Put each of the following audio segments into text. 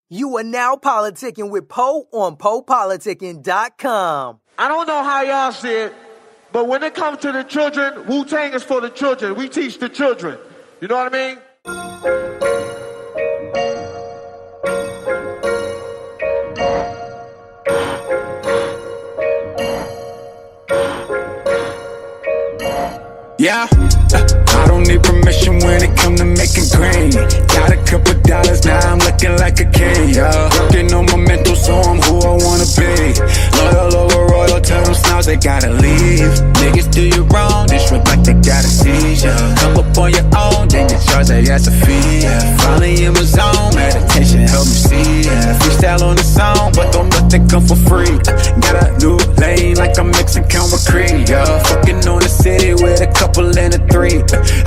You are now politicking with Po on PoPolitickin.com. I don't know how y'all see it, but when it comes to the children, Wu-Tang is for the children. We teach the children. You know what I mean? Yeah, I don't need permission when it come to making green. Got a couple dollars, now I'm looking like a king, yeah. Working on my mental, so I'm who I wanna be. Loyal over royal, tell them snobs they gotta leave. Niggas do you wrong, disrupt like they gotta seize ya. Come up on your own, then you charge that ass a fee, yeah. Finally in my zone, meditation help me see, yeah. Freestyle on the song, but don't nothing come for free. Got a new lane like I'm mixing concrete, yeah. Fucking on the city with a couple and a three.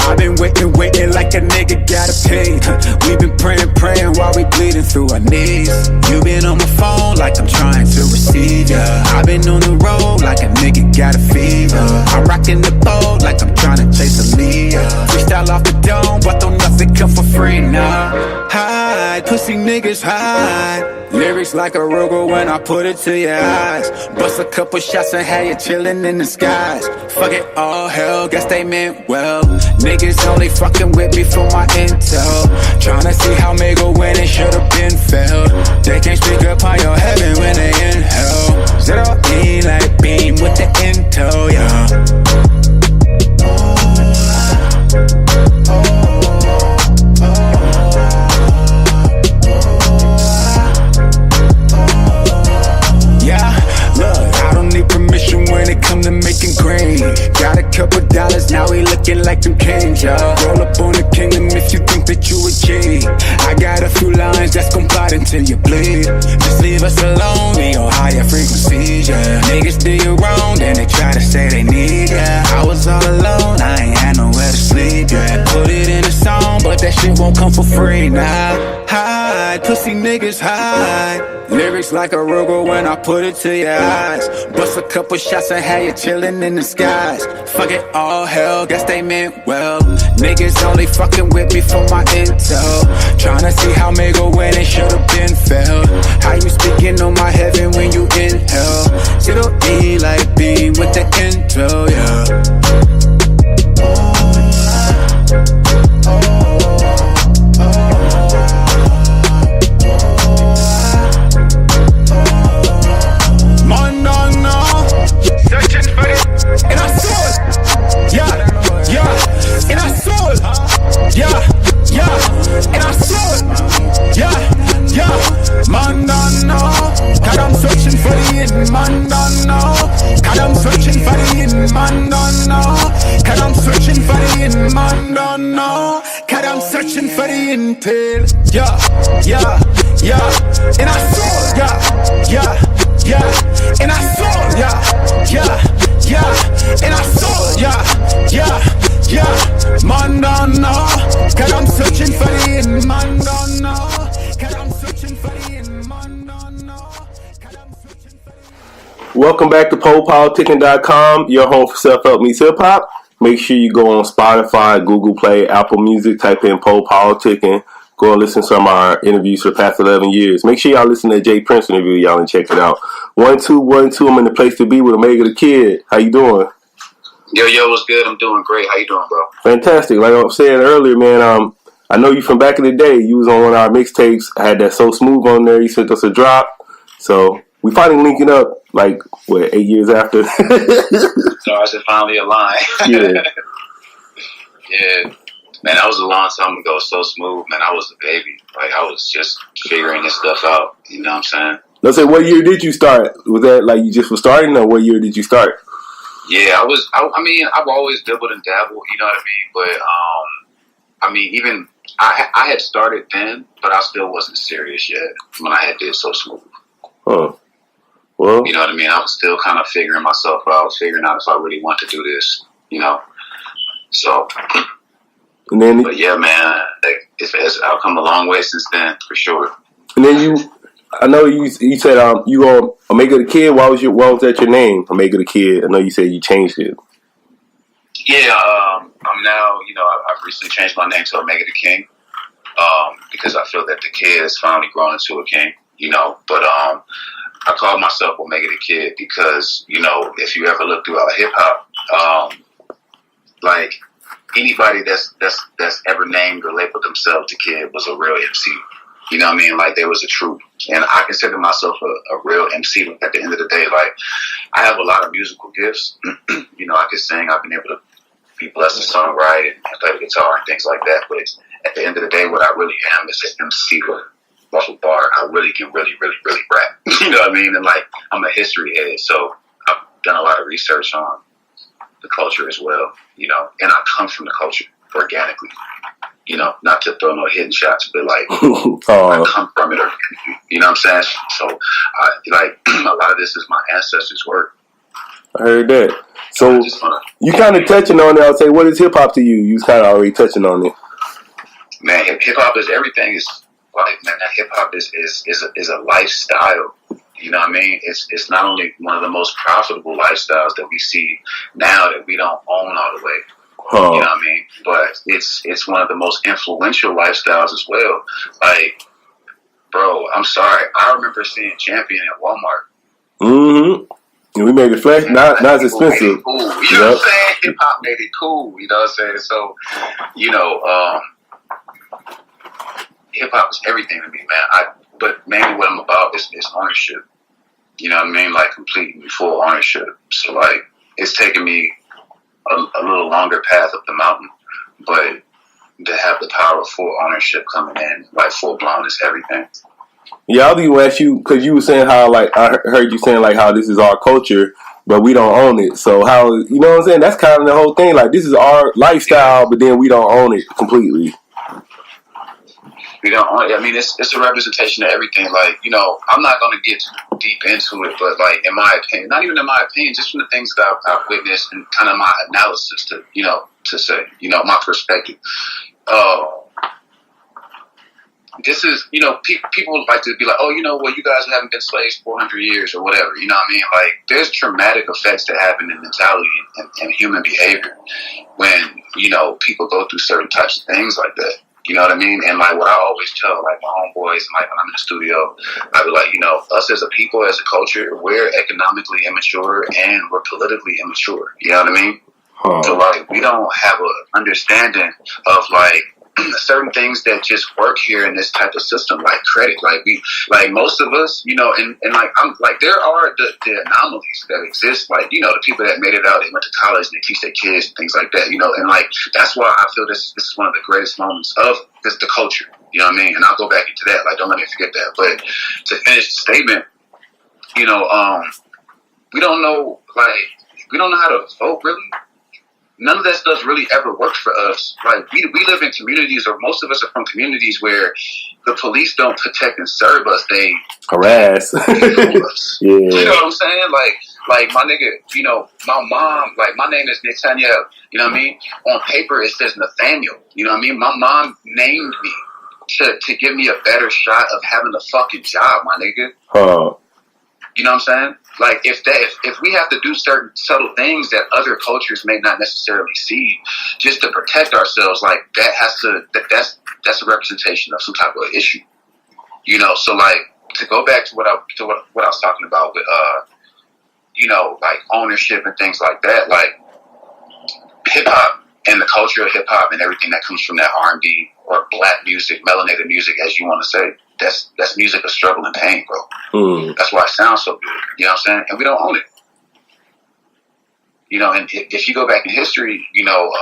I've been waiting like a nigga gotta pay. We been praying while we bleeding through our knees. You been on my phone like I'm trying to receive ya. I've been on the road like a nigga got a fever. I'm rocking the boat like I'm trying to chase a lead. Freestyle off the dome, but don't nothing come for free now. Hide, pussy niggas hide. Lyrics like a Ruger when I put it to your eyes. Bust a couple shots and have you chillin' in the skies. Fuck it, all hell, guess they meant well. Niggas only fucking with me for my intel. Tryna see how me go when it should've been failed. They can't speak up on your heaven when they in hell. Zero E like beam with the intel, yeah. When it come to making green, got a couple dollars, now we looking like them kings, y'all. Roll up on the kingdom if you think that you a G. I got a few lines that's gon' bite until you bleed. Just leave us alone, we on higher frequencies, yeah. Niggas do you wrong, then they try to say they need ya. I was all alone, I ain't had nowhere to sleep, yeah. Put it in a song, but that shit won't come for free now. Hide, pussy niggas hide. Lyrics like a Ruger when I put it to your eyes. Bust a couple shots and have you chillin' in the skies. Fuck it, all hell, guess they meant well. Niggas only fucking with me for my intel. Tryna see how me go when it should've been failed. How you speaking on my heaven when you inhale? Zero E like beam with the intel, yeah. Man don't know, cause I'm searching for the hidden. Man don't know, cause I'm searching for the hidden. Man don't know, cause I'm searching for the hidden. Man don't know, cause I'm searching for the intel. Yeah, yeah, yeah, in our soul. Yeah, yeah, yeah, in our soul. Yeah, yeah, yeah, in our soul. Yeah, yeah, yeah. Man don't know, cause I'm searching for the hidden. Man don't know. Welcome back to PoPolitickin.com, your home for self-help meets hip-hop. Make sure you go on Spotify, Google Play, Apple Music, type in PoPolitickin. Go and listen to some of our interviews for the past 11 years. Make sure y'all listen to the Jay Prince interview, y'all, and check it out. 1-2-1-2, I'm in the place to be with Omega the Kid. How you doing? Yo, what's good? I'm doing great. How you doing, bro? Fantastic. Like I was saying earlier, man, I know you from back in the day. You was on one of our mixtapes. I had that So Smooth on there. You sent us a drop. So we finally linking up, like, 8 years after? So I should finally align. Yeah. Yeah. Man, that was a long time ago. So Smooth, man. I was a baby. Like, I was just figuring this stuff out. You know what I'm saying? Let's say, what year did you start? Was that, like, you just were starting, or what year did you start? Yeah, I mean, I've always dabbled and dabbled, you know what I mean? But, I mean, even, I had started then, but I still wasn't serious yet when I had did So Smooth. Huh. Well, you know what I mean? I was still kind of figuring myself out, figuring out if I really want to do this, you know? So, and then, but yeah, man, I've come a long way since then, for sure. And then I know you said you go Omega the Kid. Why was that your name, Omega the Kid? I know you said you changed it. Yeah, I'm now, I've recently changed my name to Omega the King. because I feel that the kid has finally grown into a king, you know. But I call myself Omega the Kid because, you know, if you ever look throughout hip hop, like anybody that's ever named or labeled themselves the Kid was a real MC. You know what I mean? Like, there was a truth. And I consider myself a real MC. At the end of the day, like, I have a lot of musical gifts. You know, I can sing. I've been able to be blessed with songwriting and play the guitar and things like that. But at the end of the day, what I really am is an MC with muscle bar. I really can really rap. You know what I mean? And, like, I'm a history head. So I've done a lot of research on the culture as well, you know. And I come from the culture organically. You know, not to throw no hidden shots, but like I come from it organically. You know what I'm saying? So, like a lot of this is my ancestors' work. I heard that. So you kind of touching on it. I'll say, what is hip hop to you? You kind of already touching on it. Man, hip hop is everything. It's like, man, hip hop is a lifestyle. You know what I mean? It's not only one of the most profitable lifestyles that we see now that we don't own all the way. You know what I mean? But it's one of the most influential lifestyles as well. Like, bro, I'm sorry. I remember seeing Champion at Walmart. Mm-hmm. We made it flash, not as expensive. Cool. You know what I'm saying? Hip hop made it cool. You know what I'm saying? So, you know, hip hop is everything to me, man. But mainly what I'm about is ownership. You know what I mean? Like, completely full ownership. So, like, it's taken me a little longer path up the mountain, but to have the power of full ownership coming in, like, full blown, is everything. Yeah, I was going to ask you, because you were saying how, like, I heard you saying, like, how this is our culture, but we don't own it. So how, you know what I'm saying? That's kind of the whole thing. Like, this is our lifestyle, but then we don't own it completely. We don't own it. I mean, it's a representation of everything. Like, you know, I'm not going to get too deep into it, but, like, in my opinion, not even in my opinion, just from the things that I've witnessed and kind of my analysis to, you know, to say, you know, my perspective. This is, you know, people like to be like, oh, you know, well, you guys haven't been slaves 400 years or whatever. You know what I mean? Like, there's traumatic effects that happen in mentality and human behavior when, you know, people go through certain types of things like that. You know what I mean? And, like, what I always tell, like, my homeboys, and, like, when I'm in the studio, I be like, you know, us as a people, as a culture, we're economically immature and we're politically immature. You know what I mean? So, like, we don't have an understanding of, like, certain things that just work here in this type of system, like credit. Like most of us, you know, and like, I'm like, there are the anomalies that exist, like, you know, the people that made it out, they went to college and they teach their kids and things like that, you know, and like, that's why I feel this is one of the greatest moments of the culture, you know what I mean? And I'll go back into that, like, don't let me forget that. But to finish the statement, you know, we don't know how to vote, really. None of that stuff really ever worked for us. Like, we live in communities, or most of us are from communities where the police don't protect and serve us. They harass. Us. Yeah. You know what I'm saying? Like my nigga, you know, my mom, like, my name is Nathaniel. You know what I mean? On paper, it says Nathaniel. You know what I mean? My mom named me to give me a better shot of having a fucking job, my nigga. You know what I'm saying? Like, if we have to do certain subtle things that other cultures may not necessarily see, just to protect ourselves, like, that's a representation of some type of issue. You know, so, like, to go back to what I was talking about with you know, like, ownership and things like that, like, hip hop and the culture of hip hop and everything that comes from that R&B or black music, melanated music, as you want to say, that's music of struggle and pain, bro. That's why it sounds so good. You know what I'm saying? And we don't own it. You know, and if you go back in history, you know,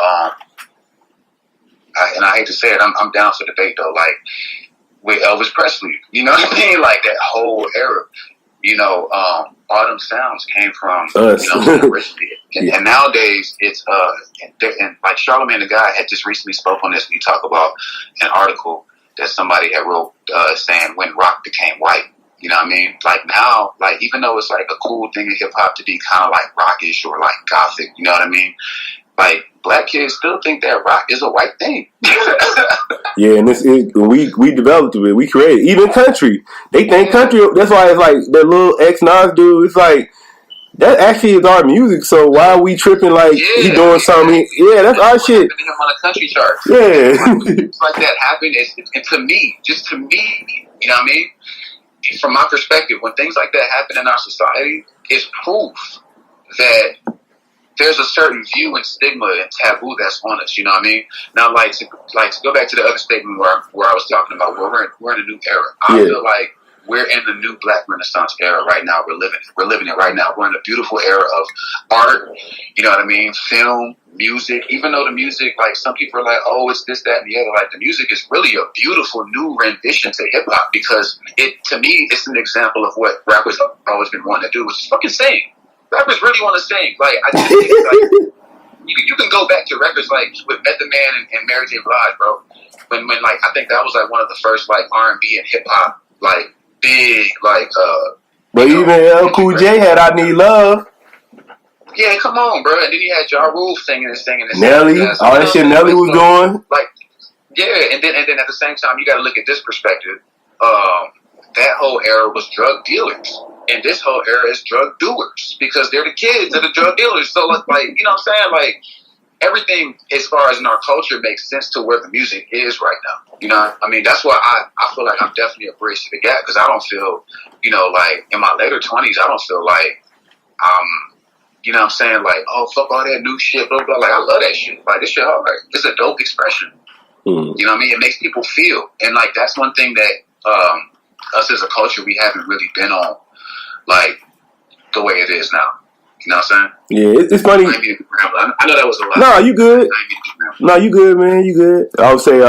and I hate to say it, I'm down for debate though. Like, with Elvis Presley, you know what I mean? Like, that whole era. You know, all them sounds came from us. You know, originally. And nowadays, it's and like Charlamagne the Guy had just recently spoke on this, and he talked about an article that somebody had wrote saying when rock became white. You know what I mean? Like, now, like, even though it's like a cool thing in hip hop to be kind of like rockish or like gothic, you know what I mean? Like, black kids still think that rock is a white thing. Yeah, and we developed it. We created even country. They think country. That's why it's like that little X Nas dude. It's like that actually is our music. So why are we tripping like he doing something? Yeah, that's our shit. Him on the country charts. Yeah, Things like that happen, and to me, you know what I mean? From my perspective, when things like that happen in our society, it's proof that there's a certain view and stigma and taboo that's on us. You know what I mean? Now, like to go back to the other statement where I was talking about, where we're in a new era. I feel like we're in the new Black Renaissance era right now. We're living it right now. We're in a beautiful era of art. You know what I mean? Film, music. Even though the music, like some people are like, oh, it's this, that, and the other. Like the music is really a beautiful new rendition to hip hop because to me, it's an example of what rappers have always been wanting to do, which is fucking sing. Rappers really want to sing. Like I just think like you can go back to records like with Method Man and Mary J. Blige, bro. When like I think that was like one of the first like R&B and hip hop like big like but even L Cool J had I Need Love. Yeah, come on, bro. And then you had Ja Rule singing. Nelly, all that shit Nelly was doing. Like, yeah, and then at the same time, you got to look at this perspective. That whole era was drug dealers, and this whole era is drug doers because they're the kids of the drug dealers. So, like, you know what I'm saying? Like, everything as far as in our culture makes sense to where the music is right now. You know, I mean, that's why I feel like I'm definitely a bridge to the gap because I don't feel, you know, like in my later 20s, I don't feel like you know what I'm saying? Like, oh, fuck all that new shit, blah, blah. Like, I love that shit. Like, this shit hard. It's a dope expression. You know what I mean? It makes people feel. And, like, that's one thing that us as a culture, we haven't really been on, like, the way it is now. You know what I'm saying? Yeah, it's funny. I know that was a lot. No, you good. No, you good, man. You good. I would say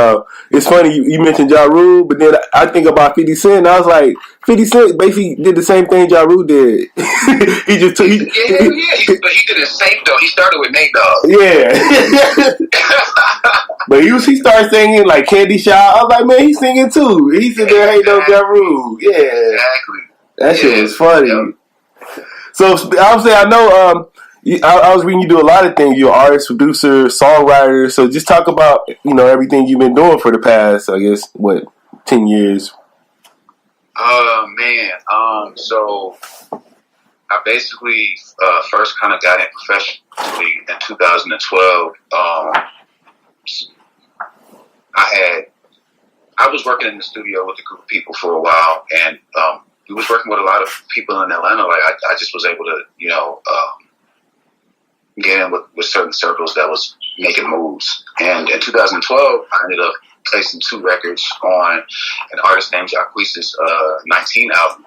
it's funny you mentioned Ja Rule, but then I think about 50 Cent, and I was like, 50 Cent basically did the same thing Ja Rule did. He just took... but he did the same, though. He started with Nate Dogg. Yeah. But he started singing like Candy Shop. I was like, man, he's singing too. He said there ain't no Ja Rule. Yeah. Exactly. That shit was funny. Yep. So I would say I know I was reading you do a lot of things. You're an artist, producer, songwriter. So just talk about, you know, everything you've been doing for the past, I guess, 10 years? Man. So I basically first kind of got in professionally in 2012. I was working in the studio with a group of people for a while, and we was working with a lot of people in Atlanta. Like I just was able to, you know, get in with certain circles that was making moves. And in 2012, I ended up placing 2 records on an artist named Jacquees's 19 album.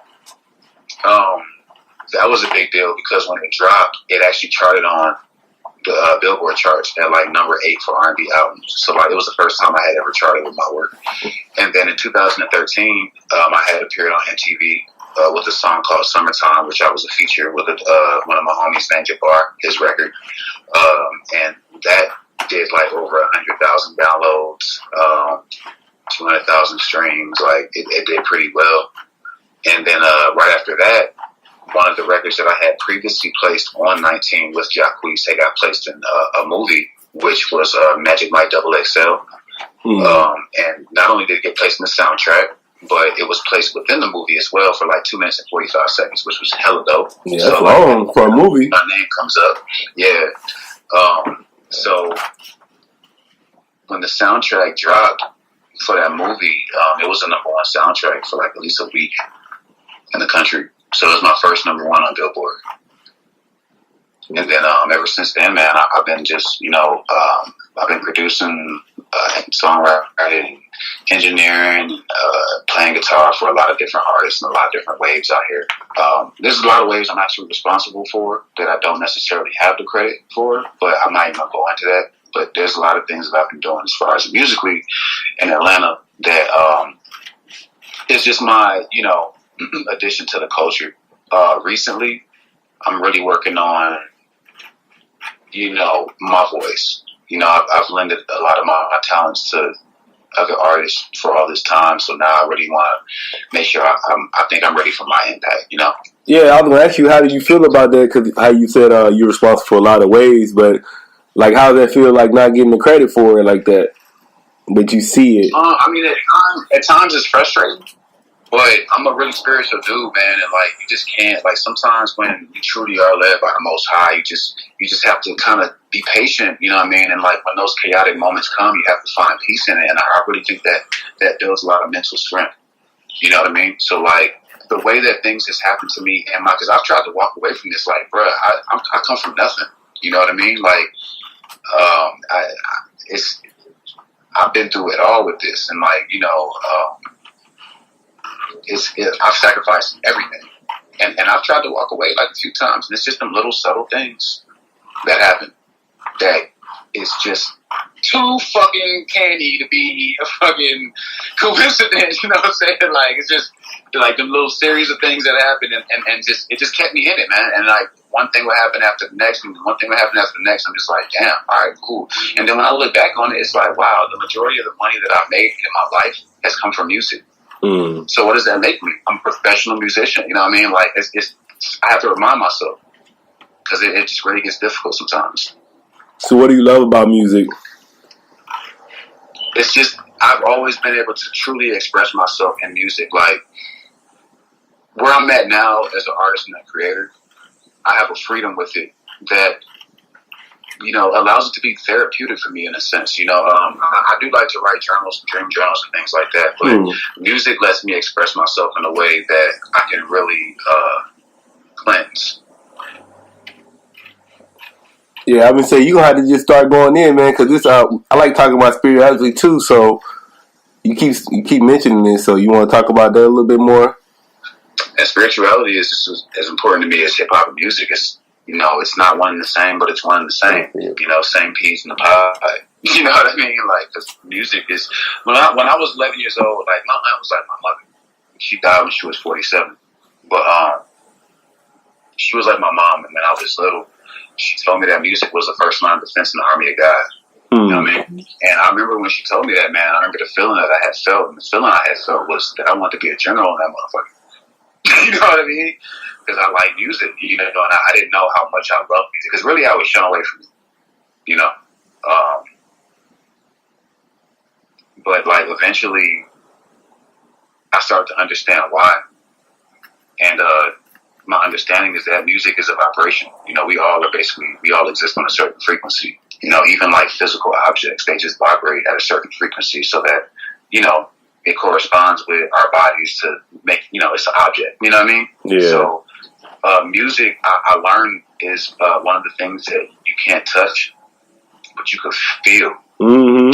That was a big deal because when it dropped, it actually charted on the Billboard charts at like number 8 for R&B albums. So like it was the first time I had ever charted with my work. And then in 2013, I had appeared on MTV with a song called Summertime, which I was a feature with one of my homies named Jabbar, his record. And that did like over 100,000 downloads, 200,000 streams. Like it did pretty well. And then right after that, one of the records that I had previously placed on 19 with Jacquees, they got placed in a movie, which was Magic Mike XXL. And not only did it get placed in the soundtrack, but it was placed within the movie as well for like 2 minutes and 45 seconds, which was hella dope. Yeah, that's long for a movie. My name comes up. Yeah. So when the soundtrack dropped for that movie, it was a number 1 soundtrack for like at least a week in the country. So it was my first number 1 on Billboard. And then ever since then, man, I've been just, you know, I've been producing, songwriting, engineering, playing guitar for a lot of different artists and a lot of different waves out here. There's a lot of waves I'm actually responsible for that I don't necessarily have the credit for, but I'm not even going to go into that. But there's a lot of things that I've been doing as far as musically in Atlanta that is just my, you know, addition to the culture. Recently, I'm really working on, you know, my voice. You know, I've lended a lot of my talents to other artists for all this time, so now I really want to make sure I think I'm ready for my impact, you know? Yeah, I was going to ask you, how do you feel about that? Because how you said you're responsible for a lot of ways, but like, how does that feel like not getting the credit for it like that? But you see it. I mean, at times it's frustrating. But I'm a really spiritual dude, man, and like you just can't. Like sometimes when you truly are led by the Most High, you just have to kind of be patient. You know what I mean? And like when those chaotic moments come, you have to find peace in it. And I really think that builds a lot of mental strength. You know what I mean? So like the way that things has happened to me, and because I've tried to walk away from this, like, bruh, I come from nothing. You know what I mean? Like, I've been through it all with this, and like, you know. I've sacrificed everything, and I've tried to walk away like a few times, and it's just them little subtle things that happen that is just too fucking candy to be a fucking coincidence. You know what I'm saying? Like it's just like them little series of things that happen, and just it just kept me in it, man. And like one thing would happen after the next, and one thing would happen after the next. I'm just like, damn, all right, cool. And then when I look back on it, it's like, wow, the majority of the money that I've made in my life has come from music. So what does that make me? I'm a professional musician. You know what I mean? Like it's I have to remind myself because it just really gets difficult sometimes. So what do you love about music? It's just I've always been able to truly express myself in music. Like where I'm at now as an artist and a creator, I have a freedom with it that, you know, allows it to be therapeutic for me in a sense. You know, I do like to write journals, dream journals and things like that, but music lets me express myself in a way that I can really cleanse. Yeah, I've been saying you gonna have to just start going in, man, because this I like talking about spirituality too. So you keep mentioning this, so you want to talk about that a little bit more? And spirituality is just as important to me as hip hop and music. It's, you know, it's not one and the same, but it's one and the same. You know, same peas in the pie. You know what I mean? Like, because music is when I was 11 years old, like my aunt was like my mother. She died when she was 47, but she was like my mom. And when I was little, she told me that music was the first line of defense in the army of God. You know what I mean? And I remember when she told me that, man, I remember the feeling that I had felt. And the feeling I had felt was that I wanted to be a general in that motherfucker. You know what I mean? Because I like music, you know, and I didn't know how much I loved music. Because really, I was shown away from it, you know. But like eventually, I started to understand why. And my understanding is that music is a vibration. You know, we all exist on a certain frequency. You know, even like physical objects, they just vibrate at a certain frequency so that, you know, it corresponds with our bodies to make, you know, it's an object. You know what I mean? Yeah. So music, I learned, is one of the things that you can't touch, but you can feel. Mm-hmm.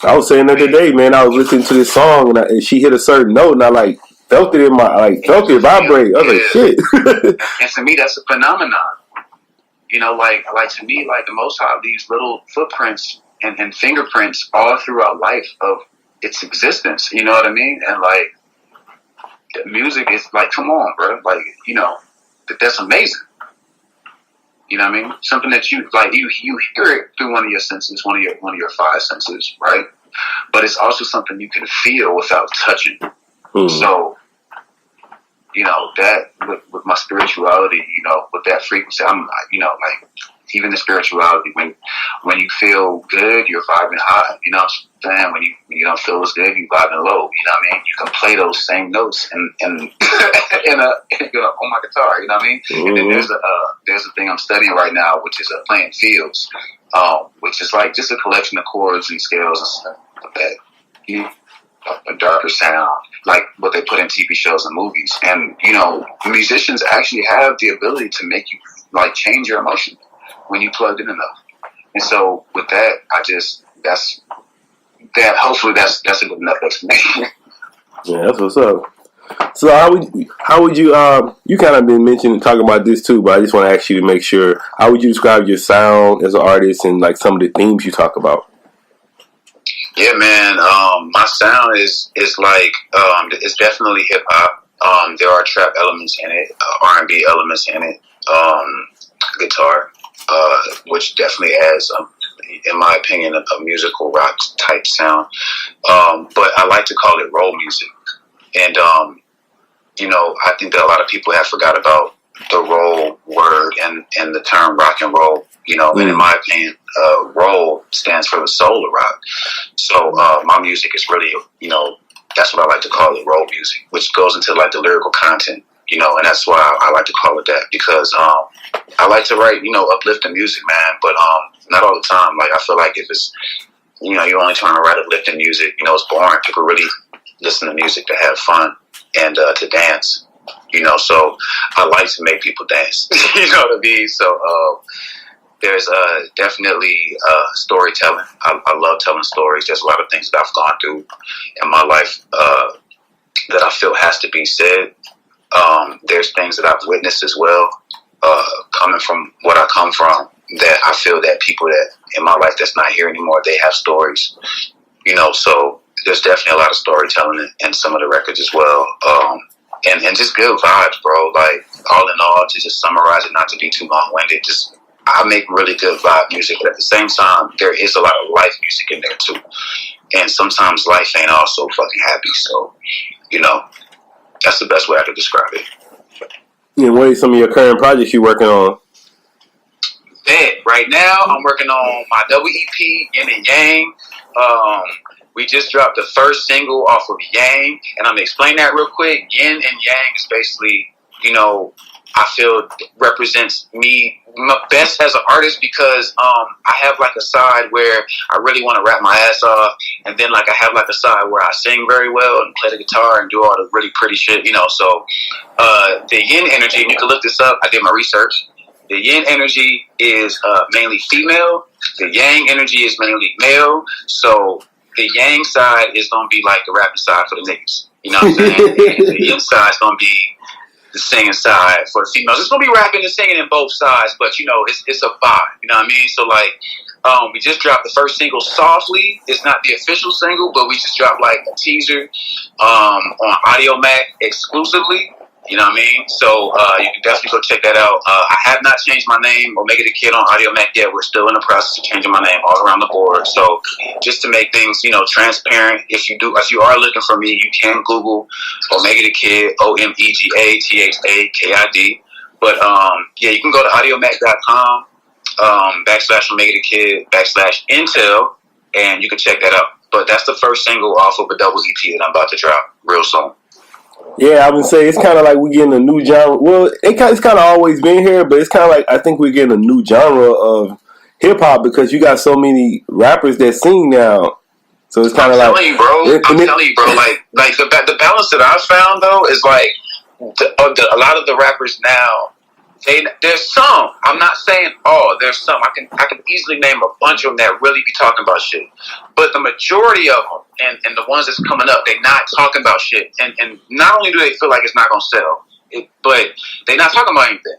I was saying the other day, man, I was listening to this song and she hit a certain note and I like felt it felt it vibrate. I was like, shit. And to me, that's a phenomenon. You know, like to me, like the Most High leaves little footprints and fingerprints all throughout life of its existence. You know what I mean? And like the music is like, come on, bro. Like, you know, that's amazing. You know what I mean? Something that you like, you hear it through one of your senses, one of your five senses, right? But it's also something you can feel without touching. So, you know, that with my spirituality, you know, with that frequency, I'm, you know, like even the spirituality, when you feel good, you're vibing high. You know what I'm saying? When you don't feel as good, you're vibing low. You know what I mean? You can play those same notes and on my guitar. You know what I mean? And then there's a thing I'm studying right now, which is playing fields, which is like just a collection of chords and scales and stuff like that. You know, a darker sound, like what they put in TV shows and movies. And, you know, musicians actually have the ability to make you, like, change your emotion when you plug in enough. And so with that, hopefully that's a good enough explanation. Yeah, that's what's up. So how would you, you kind of been talking about this too, but I just want to ask you to make sure, how would you describe your sound as an artist and like some of the themes you talk about? Yeah, man. My sound is like it's definitely hip hop. There are trap elements in it, R&B elements in it, guitar, which definitely adds, in my opinion, a musical rock type sound. But I like to call it roll music, and you know, I think that a lot of people have forgot about the roll word and the term rock and roll. You know, and in my opinion, roll stands for the soul of rock. So my music is really, you know, That's what I like to call it, road music, which goes into like the lyrical content, you know, and that's why I like to call it that, because I like to write, you know, uplifting music, man, but not all the time. Like, I feel like if it's, you know, you're only trying to write uplifting music, you know, it's boring. People really listen to music to have fun and to dance, you know, so I like to make people dance, you know what I mean? So there's definitely storytelling. I love telling stories. There's a lot of things that I've gone through in my life that I feel has to be said. There's things that I've witnessed as well, coming from what I come from, that I feel that people that in my life that's not here anymore, they have stories, you know, so there's definitely a lot of storytelling in some of the records as well. And just good vibes, bro. Like, all in all, to just summarize it, not to be too long-winded, just I make really good vibe music, but at the same time, there is a lot of life music in there too. And sometimes life ain't all so fucking happy. So, you know, that's the best way I could describe it. And what are some of your current projects you working on? Right now, I'm working on my double EP, Yin and Yang. We just dropped the first single off of Yang, and I'm gonna explain that real quick. Yin and Yang is basically, you know, I feel represents me best as an artist, because I have like a side where I really want to rap my ass off, and then like I have like a side where I sing very well and play the guitar and do all the really pretty shit, you know. So the Yin energy, and you can look this up, I did my research. The Yin energy is mainly female. The Yang energy is mainly male. So the Yang side is gonna be like the rapping side for the niggas, you know what I'm saying? And the Yin side is gonna be the singing side for the females. It's gonna be rapping and singing in both sides, but you know, it's a vibe, you know what I mean? So like, we just dropped the first single, Softly. It's not the official single, but we just dropped like a teaser on Audio Mac exclusively, you know what I mean? So you can definitely go check that out. I have not changed my name, Omega the Kid, on Audio Mac yet. We're still in the process of changing my name all around the board. So just to make things, you know, transparent, if you are looking for me, you can Google Omega the Kid, OmegaThaKid. But yeah, you can go to audiomac.com / Omega the Kid / Intel, and you can check that out. But that's the first single off of a double EP that I'm about to drop real soon. Yeah, I would say it's kind of like we're getting a new genre. Well, it's kind of always been here, but it's kind of like I think we're getting a new genre of hip hop, because you got so many rappers that sing now. So it's kind of like, telling you, bro. Like the balance that I've found though is like a lot of the rappers now. There's some. I'm not saying all. There's some. I can easily name a bunch of them that really be talking about shit. But the majority of them, and the ones that's coming up, they're not talking about shit. And not only do they feel like it's not gonna sell, but they're not talking about anything.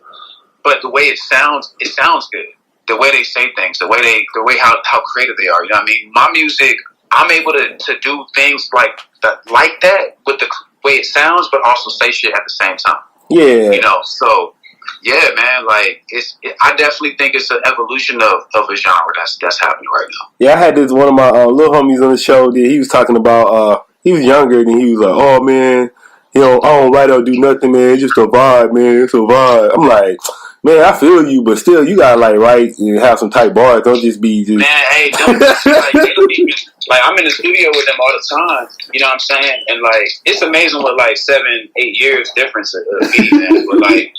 But the way it sounds good. The way they say things, the way how creative they are. You know what I mean? My music, I'm able to do things like that with the way it sounds, but also say shit at the same time. Yeah. You know, so. Yeah, man. Like I definitely think it's an evolution of a genre that's happening right now. Yeah, I had this one of my little homies on the show that he was talking about. He was younger and he was like, "Oh man, you know, I don't write or do nothing, man. It's just a vibe, man. It's a vibe." I'm like, man, I feel you, but still, you gotta like write and have some tight bars. Don't just be just. Man, hey, don't like I'm in the studio with them all the time. You know what I'm saying? And like it's amazing what like 7-8 years difference of me, man. But like.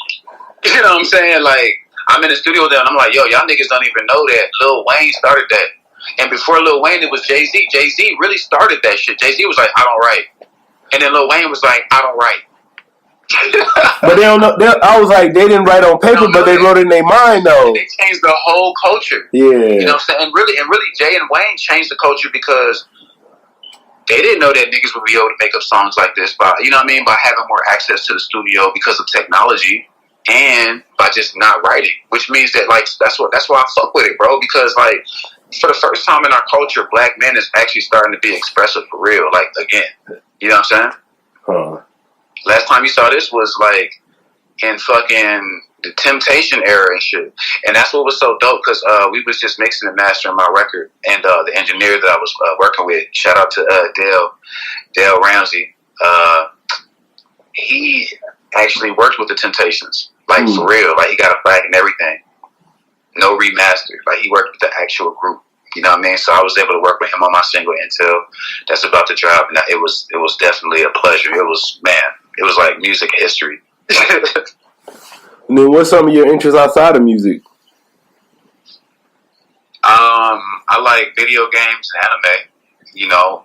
You know what I'm saying? Like, I'm in the studio with them, and I'm like, yo, y'all niggas don't even know that Lil Wayne started that. And before Lil Wayne, it was Jay-Z. Jay-Z really started that shit. Jay-Z was like, I don't write. And then Lil Wayne was like, I don't write. But they don't know. I was like, they didn't write on paper, but they wrote it in their mind, though. They changed the whole culture. Yeah. You know what I'm saying? And really, Jay and Wayne changed the culture because they didn't know that niggas would be able to make up songs like this by, you know what I mean, by having more access to the studio because of technology. And by just not writing, which means that like that's why I fuck with it, bro. Because like for the first time in our culture, black men is actually starting to be expressive for real. Like again, you know what I'm saying? Huh. Last time you saw this was like in fucking the Temptation era and shit, and that's what was so dope because we was just mixing and mastering my record, and the engineer that I was working with, shout out to Dale Ramsey, he actually worked with the Temptations. Like, for real. Like, he got a flag and everything. No remaster. Like, he worked with the actual group. You know what I mean? So I was able to work with him on my single Intel that's about to drop, and it was definitely a pleasure. It was like music history. And then what's some of your interests outside of music? I like video games and anime. You know,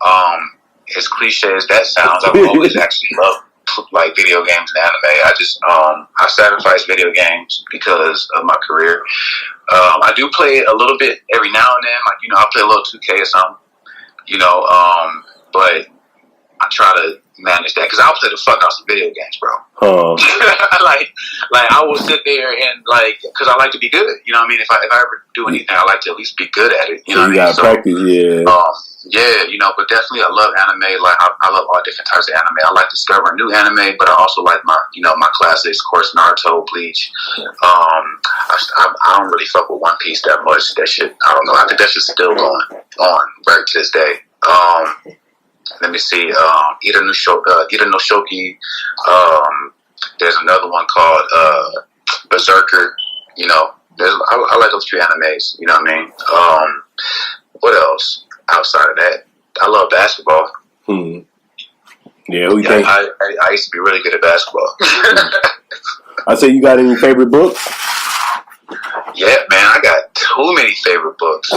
as cliche as that sounds, I've always actually loved like video games and anime. I sacrifice video games because of my career. I do play a little bit every now and then, like, you know, I play a little 2K or something, you know, but I try to manage that because I'll play the fuck out some video games, bro. like I will sit there and like, because I like to be good, you know what I mean? If I ever do anything, I like to at least be good at it, you know what I mean? So, practice, yeah. Yeah, you know, but definitely I love anime. Like I love all different types of anime. I like discovering new anime, but I also like my classics, of course, Naruto, Bleach. I don't really fuck with One Piece that much. That shit, I don't know. I think that shit's still going on right to this day. Let me see. Ida no Shoki. There's another one called Berserker. You know, I like those few animes. You know what I mean? What else outside of that? I love basketball. Yeah, I used to be really good at basketball. I say, you got any favorite books? Yeah, man, I got too many favorite books.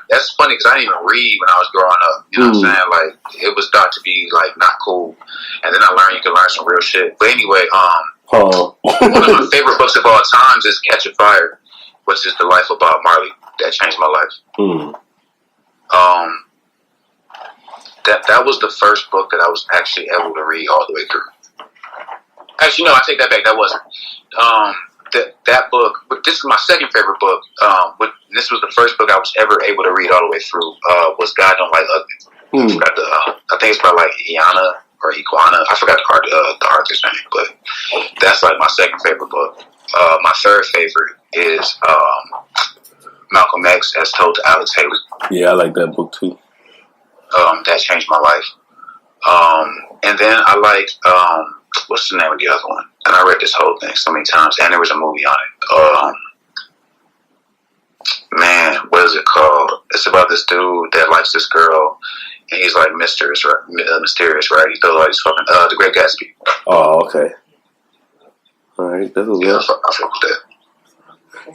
That's funny because I didn't even read when I was growing up. You know what I'm saying? Like, it was thought to be like not cool, and then I learned you can learn some real shit. But anyway, one of my favorite books of all times is Catch a Fire, which is the life of Bob Marley. That changed my life. That was the first book that I was actually able to read all the way through. Actually, no, I take that back. That wasn't. That book, but this is my second favorite book. This was the first book I was ever able to read all the way through. Was God Don't Like Ugly. I think it's by like Iana or Iguana. I forgot the author's name, but that's like my second favorite book. My third favorite is Malcolm X, as told to Alex Haley. Yeah, I like that book too. That changed my life. And then I like what's the name of the other one? And I read this whole thing so many times, and there was a movie on it. Man, what is it called? It's about this dude that likes this girl, and he's like mysterious, right? He feels like he's fucking The Great Gatsby. Oh, okay. All right, that's a good. I fuck with that.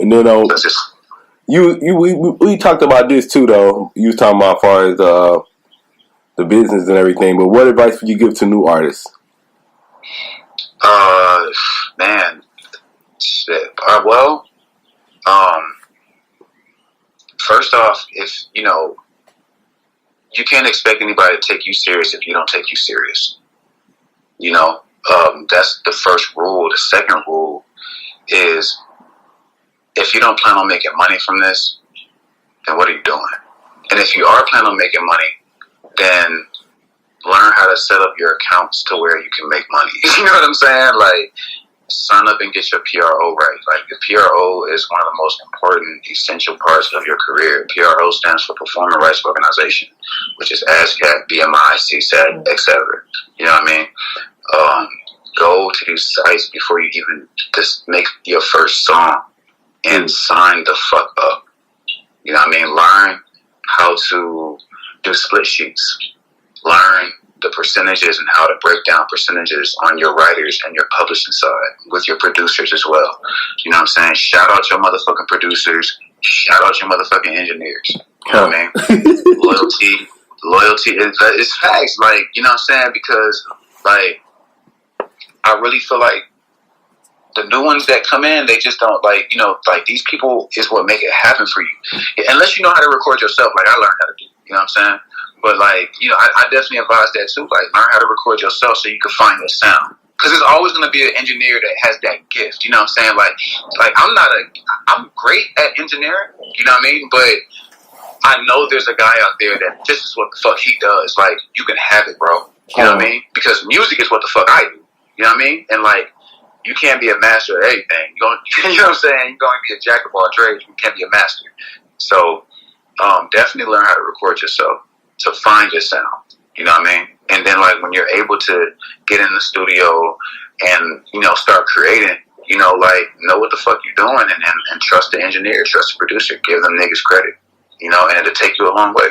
And then we talked about this too, though. You was talking about as far as the business and everything, but what advice would you give to new artists? Man, shit. First off, if you can't expect anybody to take you serious if you don't take you serious. You know, that's the first rule. The second rule is, if you don't plan on making money from this, then what are you doing? And if you are planning on making money, then learn how to set up your accounts to where you can make money. You know what I'm saying? Like, sign up and get your PRO right. Like, the PRO is one of the most important, essential parts of your career. PRO stands for Performing Rights Organization, which is ASCAP, BMI, CSAT, etc. You know what I mean? Go to these sites before you even just make your first song and sign the fuck up. You know what I mean? Learn how to do split sheets. Learn the percentages and how to break down percentages on your writers and your publishing side with your producers as well. You know what I'm saying? Shout out your motherfucking producers. Shout out your motherfucking engineers. You know what I mean? Loyalty is facts. Like, you know what I'm saying? Because, like, I really feel like the new ones that come in, they just don't, like, these people is what make it happen for you. Unless you know how to record yourself, like I learned how to do. You know what I'm saying? But, like, I definitely advise that too. Like, learn how to record yourself so you can find your sound. Because there's always going to be an engineer that has that gift. You know what I'm saying? Like I'm great at engineering. You know what I mean? But I know there's a guy out there that this is what the fuck he does. Like, you can have it, bro. You know what I mean? Because music is what the fuck I do. You know what I mean? And, like, you can't be a master of everything. You know what I'm saying? You're going to be a jack of all trades. You can't be a master. So, definitely learn how to record yourself to find your sound. You know what I mean? And then, like, when you're able to get in the studio and, start creating, like, know what the fuck you're doing and trust the engineer, trust the producer, give them niggas credit. you know, and it'll take you a long way.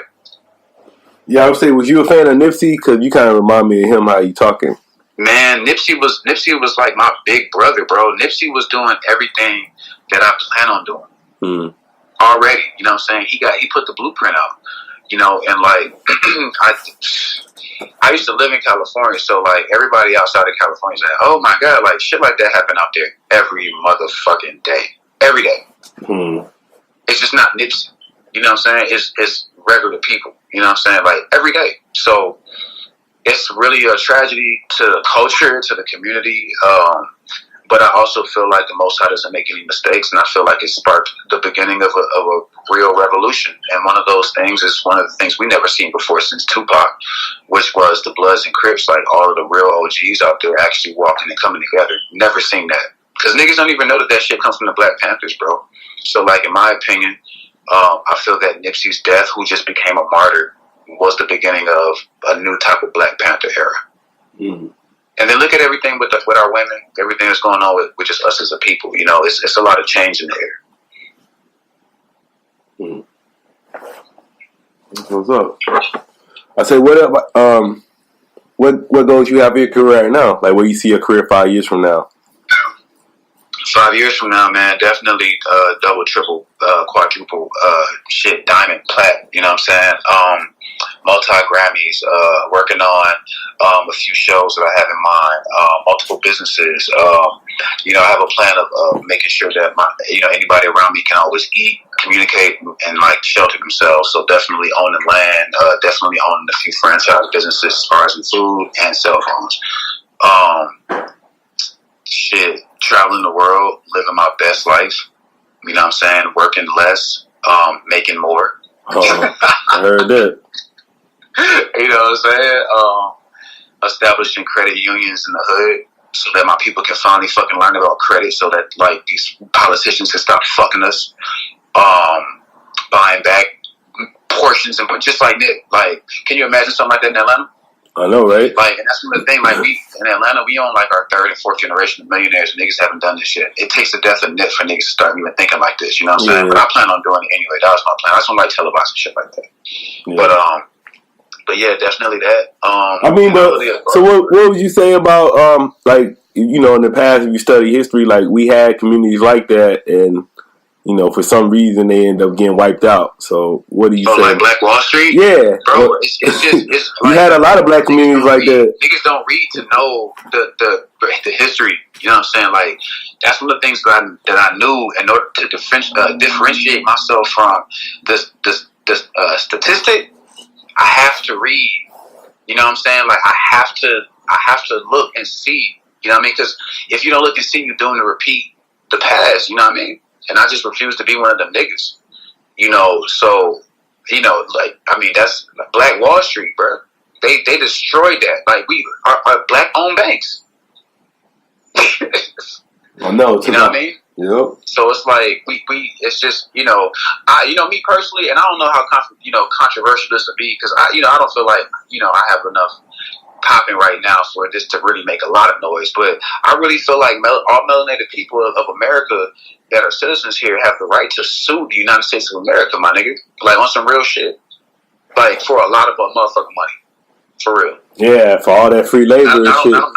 Yeah, I would say, was you a fan of Nipsey? Because you kind of remind me of him, how you talking. Man, Nipsey was like my big brother, bro. Nipsey was doing everything that I plan on doing already. You know what I'm saying? He put the blueprint out, you know, and like I used to live in California, so like everybody outside of California is like, oh my God, like shit like that happen out there every motherfucking day, every day. It's just not Nipsey. You know what I'm saying? It's regular people. You know what I'm saying? Like every day. So it's really a tragedy to the culture, to the community. But I also feel like the Most High doesn't make any mistakes, and I feel like it sparked the beginning of a real revolution. And one of those things is one of the things we never seen before since Tupac, which was the Bloods and Crips, like all of the real OGs out there actually walking and coming together. Never seen that. Because niggas don't even know that shit comes from the Black Panthers, bro. So, like, in my opinion, I feel that Nipsey's death, who just became a martyr, was the beginning of a new type of Black Panther era. And then look at everything with our women, everything that's going on with just us as a people. You know, it's a lot of change in the air. What's up? I say, what goals you have in your career right now? Like, where you see your career 5 years from now? 5 years from now, man, definitely double, triple, quadruple, diamond, plat. You know what I'm saying? Multi-Grammys, working on a few shows that I have in mind, multiple businesses. You know, I have a plan of making sure that anybody around me can always eat, communicate, and like shelter themselves. So definitely owning land, definitely owning a few franchise businesses as far as in food and cell phones. Traveling the world, living my best life. You know what I'm saying? Working less, making more. Oh, I heard that. You know what I'm saying? Establishing credit unions in the hood so that my people can finally fucking learn about credit, so that like these politicians can stop fucking us. Buying back portions and just like that. Like, can you imagine something like that in Atlanta? I know, right? Like, and that's the thing. Like, we in Atlanta, we own like our third and fourth generation of millionaires. Niggas haven't done this shit. It takes the death of Nip for niggas to start even thinking like this. You know what I'm saying? But I plan on doing it anyway. That was my plan. I just don't like televising shit like that. Yeah. But yeah, definitely that. I mean, so what would you say about like, you know, in the past, if you study history, like we had communities like that, and you know, for some reason they end up getting wiped out. So what do you say? Like Black Wall Street? Yeah. Bro, it's just you had a lot of black communities like that. Niggas don't read to know the history. You know what I'm saying? Like, that's one of the things that I knew in order to differentiate myself from this statistic. I have to read. You know what I'm saying? Like, I have to look and see. You know what I mean? Because if you don't look and see, you're doing to repeat the past. You know what I mean? And I just refuse to be one of them niggas. You know, so, you know, like, I mean, that's Black Wall Street, bro. They destroyed that. Like, we are black-owned banks. I know. You know what I mean? Yep. So it's like, we it's just, you know, me personally, and I don't know how, controversial this would be, because I don't feel like, I have enough popping right now for this to really make a lot of noise. But I really feel like all melanated people of America that are citizens here have the right to sue the United States of America, my nigga. Like, on some real shit. Like, for a lot of motherfucking money. For real. Yeah, for all that free labor and shit. Not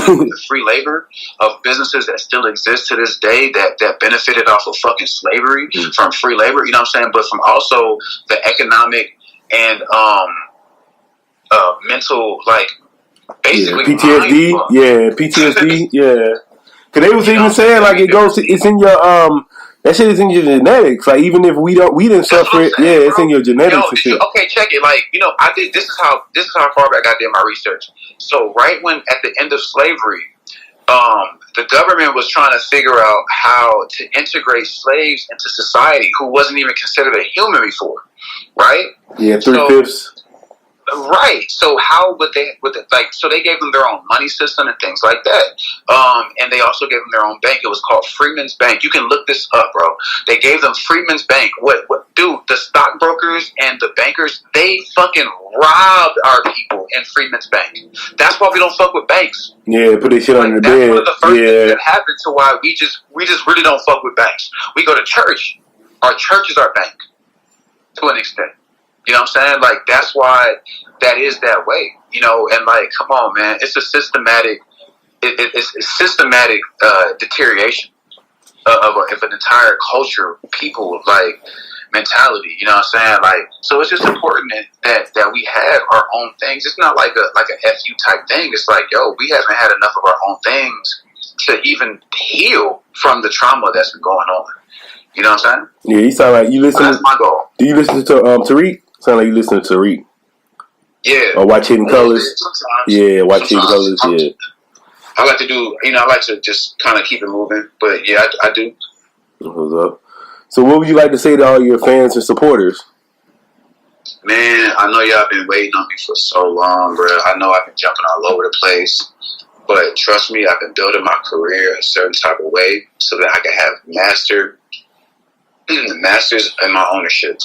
only the free labor of businesses that still exist to this day that benefited off of fucking slavery from free labor, you know what I'm saying? But from also the economic and mental, like, basically PTSD. Yeah, PTSD. Yeah. Because they was even saying, like, it's in your, that shit is in your genetics. Like, even if we didn't suffer it, yeah, it's in your genetics and shit. Okay, check it. Like, this is how far back I did my research. So, right when, at the end of slavery, the government was trying to figure out how to integrate slaves into society who wasn't even considered a human before, right? Yeah, 3/5. Right. So how would they so they gave them their own money system and things like that. And they also gave them their own bank. It was called Freeman's Bank. You can look this up, bro. They gave them Freeman's Bank. What dude, the stockbrokers and the bankers, they fucking robbed our people in Freeman's Bank. That's why we don't fuck with banks. Yeah, put this shit on the bed. That's one of the first things that happened to why we just really don't fuck with banks. We go to church. Our church is our bank. to an extent. You know what I'm saying? Like, that's why that is that way. You know, and like, come on, man, it's a systematic, it's systematic deterioration of an entire culture, people, like, mentality. You know what I'm saying? Like, so it's just important that we have our own things. It's not like a FU type thing. It's like, yo, we haven't had enough of our own things to even heal from the trauma that's been going on. You know what I'm saying? Yeah, you sound like you listen. That's my goal. Do you listen to Tariq? Sound like you listen to Tariq. Yeah. Or Watch Hidden Colors. Sometimes. Yeah, Watch Hidden Colors. Yeah. I like to do, I like to just kind of keep it moving. But yeah, I do. What's up? So what would you like to say to all your fans and supporters? Man, I know y'all been waiting on me for so long, bro. I know I've been jumping all over the place. But trust me, I've been building my career a certain type of way so that I can have masters in my ownership.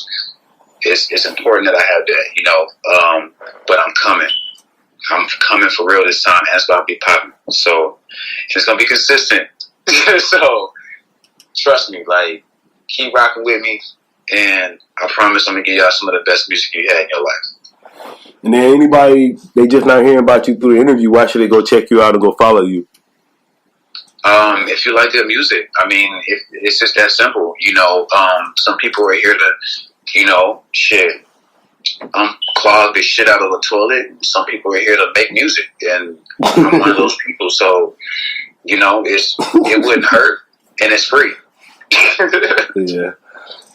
It's important that I have that, but I'm coming. I'm coming for real this time, and it's about to be popping. So it's going to be consistent. So trust me, like, keep rocking with me, and I promise I'm going to give y'all some of the best music you had in your life. And then anybody, they just not hearing about you through the interview, why should they go check you out and go follow you? If you like good music, I mean, it's just that simple. Some people are here to, clog the shit out of the toilet. Some people are here to make music, and I'm one of those people. So, it wouldn't hurt, and it's free. Yeah.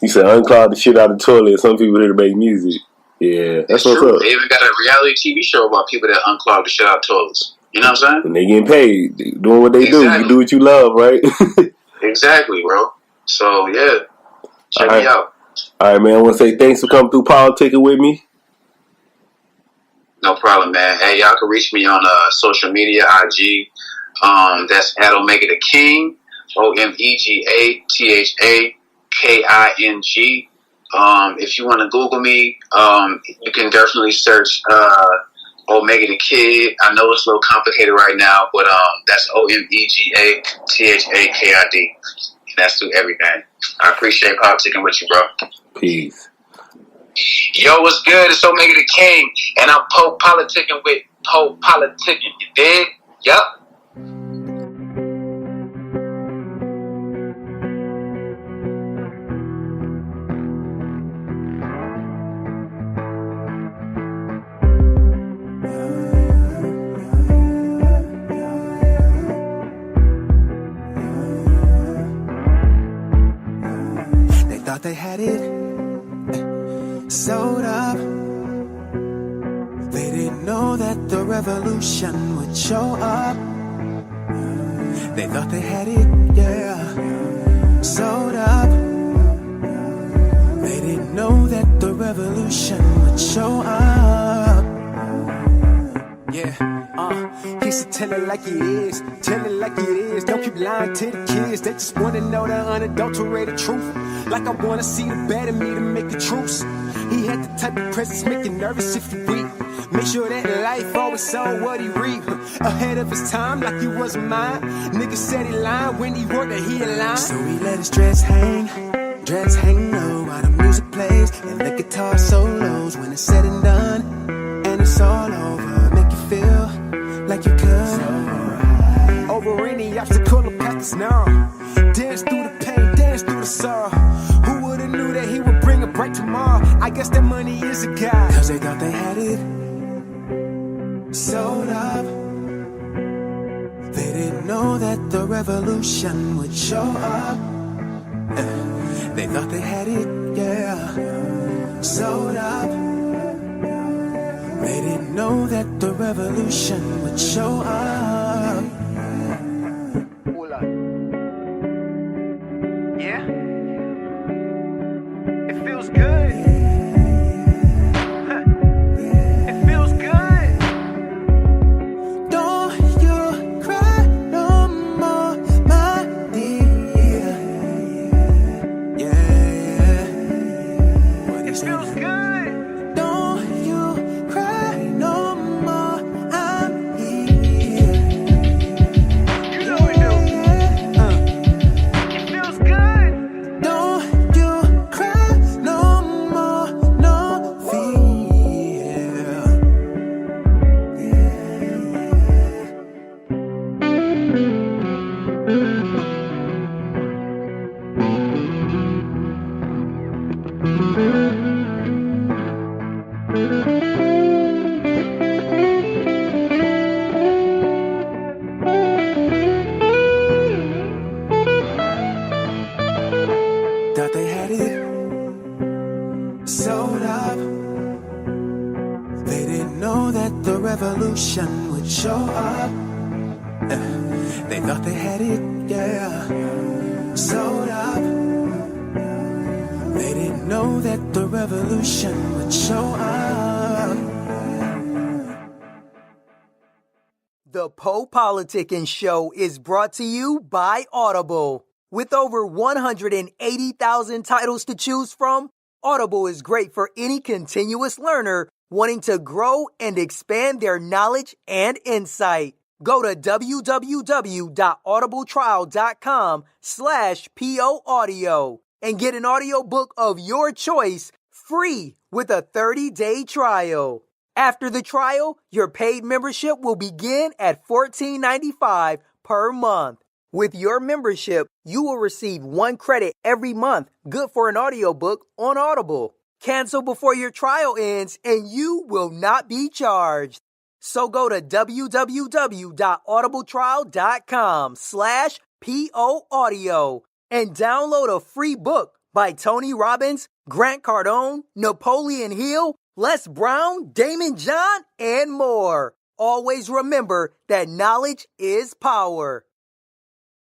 You said unclog the shit out of the toilet. Some people here to make music. Yeah, that's what's true. up. They even got a reality TV show about people that unclog the shit out of toilets. You know what I'm saying? And they getting paid. They doing what they do. You do what you love, right? Exactly, bro. So, yeah. Check me out. All right, man. I want to say thanks for coming through Politickin with me. No problem, man. Hey, y'all can reach me on social media, IG. That's at Omega the King, OmegaThaKing. If you want to Google me, you can definitely search Omega the Kid. I know it's a little complicated right now, but that's OmegaThaKid. And that's through everything. I appreciate politicking with you, bro. Peace. Yo, what's good? It's Omega the King, and I'm PoPolitickin with PoPolitickin. You dig? Yup. Thought they had it sewed up. They didn't know that the revolution would show up. They thought they had it, sewed up. They didn't know that the revolution would show up. He said tell it like it is, tell it like it is. Don't keep lying to the kids, they just wanna know the unadulterated truth. Like I wanna see the better me to make a truce. He had the type of presence make you nervous if you weak. Make sure that life always saw what he reap. Ahead of his time like he wasn't mine. Nigga said he lied when he wrote that he aligned. So he let his dreads hang low while the music plays and the guitar solos. When it's said and done and it's all over, make you feel like you could over any obstacle or path that's narrow. Dance through the pain, dance through the sorrow. Who would've knew that he would bring a bright tomorrow? I guess that money is a guide, cause they thought they had it sold up. They didn't know that the revolution would show up. They thought they had it, sold up. They didn't know that the revolution would show up. Yeah, it feels good. It feels good. Don't you cry no more, my dear. Yeah. It feels good. Don't you cry no more, I'm here. They thought they had it, yeah, sold up. They didn't know that the revolution would show up. The PoPolitickin Show is brought to you by Audible. With over 180,000 titles to choose from, Audible is great for any continuous learner wanting to grow and expand their knowledge and insight. Go to www.audibletrial.com/POaudio and get an audiobook of your choice free with a 30-day trial. After the trial, your paid membership will begin at $14.95 per month. With your membership, you will receive 1 credit every month, good for an audiobook on Audible. Cancel before your trial ends and you will not be charged. So go to www.audibletrial.com/POaudio and download a free book by Tony Robbins, Grant Cardone, Napoleon Hill, Les Brown, Damon John, and more. Always remember that knowledge is power.